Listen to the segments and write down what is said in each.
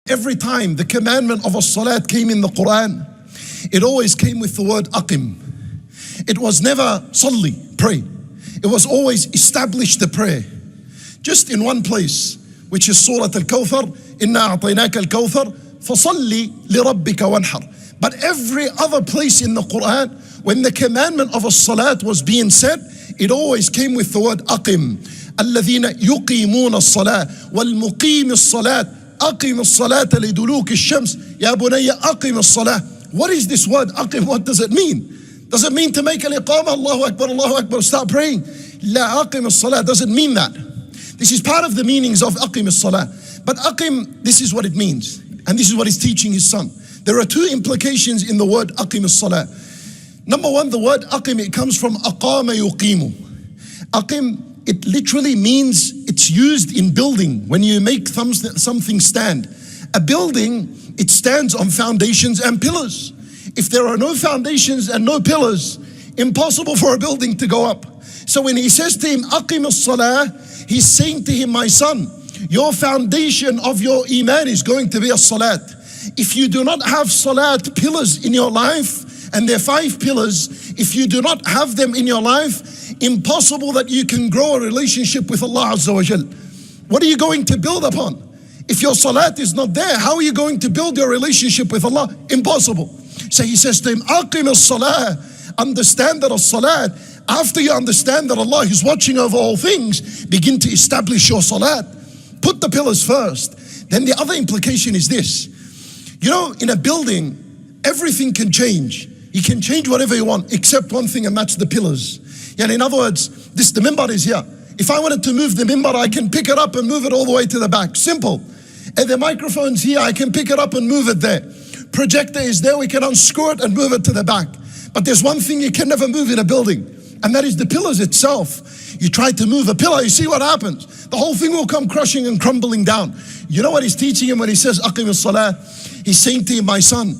Every time the commandment of as-salat came in the Quran, it always came with the word aqim. It was never salli, pray. It was always establish the prayer. Just in one place, which is Surah Al-Kawthar, Inna a'tainaka al-Kawthar, fasalli li rabbika wanhar. But every other place in the Quran, when the commandment of as-salat was being said, it always came with the word aqim. الذين يقيمون الصلاة والمقيم الصلاة أقم الصلاة لدلوك الشمس يا بني أقم الصلاة. What is this word aqim? What does it mean? Does it mean to make al-iqamah, Allahu Akbar, start praying? La aqim as-salah doesn't mean that. This is part of the meanings of aqim as-salah. But aqim, this is what it means. And this is what he's teaching his son. There are two implications in the word aqim as-salah. Number one, the word aqim, it comes from aqama yuqimu. Aqim, it literally means it's used in building when you make something stand. A building, it stands on foundations and pillars. If there are no foundations and no pillars, impossible for a building to go up. So when he says to him, Aqim As-Salah, he's saying to him, my son, your foundation of your iman is going to be as-salat. If you do not have salat pillars in your life, and there are 5 pillars, if you do not have them in your life, impossible that you can grow a relationship with Allah Azza wa Jal. What are you going to build upon? If your salat is not there, how are you going to build your relationship with Allah? Impossible. So he says to him, Aqim As-Salah, understand that as-salat, after you understand that Allah is watching over all things, begin to establish your salat. Put the pillars first. Then the other implication is this. You know, in a building, everything can change. You can change whatever you want, except one thing, and that's the pillars. And in other words, the mimbar is here. If I wanted to move the mimbar, I can pick it up and move it all the way to the back. Simple. And the microphone's here, I can pick it up and move it there. Projector is there, we can unscrew it and move it to the back. But there's one thing you can never move in a building, and that is the pillars itself. You try to move a pillar, you see what happens. The whole thing will come crushing and crumbling down. You know what he's teaching him when he says, Aqim As-Salah? He's saying to him, my son,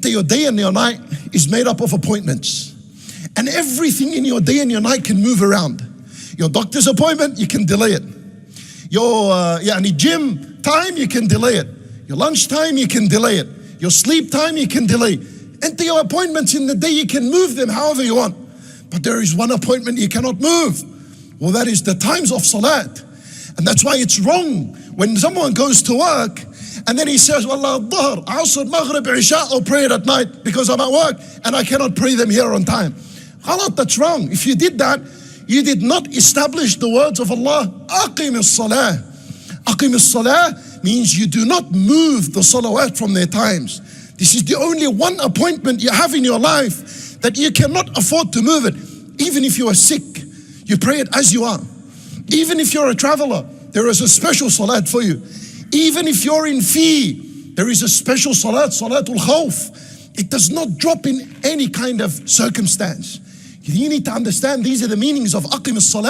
your day and your night is made up of appointments. And everything in your day and your night can move around. Your doctor's appointment, you can delay it. Your gym time, you can delay it. Your lunch time, you can delay it. Your sleep time, you can delay. And your appointments in the day, you can move them however you want. But there is one appointment you cannot move. Well, that is the times of salat. And that's why it's wrong when someone goes to work and then he says, Wallah, Dhuhr, Asr, Maghrib, Isha, I'll pray it at night because I'm at work and I cannot pray them here on time. Khalat, that's wrong. If you did that, you did not establish the words of Allah. Aqim As-Salah. Aqim As-Salah means you do not move the salawat from their times. This is the only one appointment you have in your life that you cannot afford to move it. Even if you are sick, you pray it as you are. Even if you're a traveler, there is a special salat for you. Even if you're in fee, there is a special salat, Salatul Khawf. It does not drop in any kind of circumstance. You need to understand these are the meanings of Aqim As-Salah.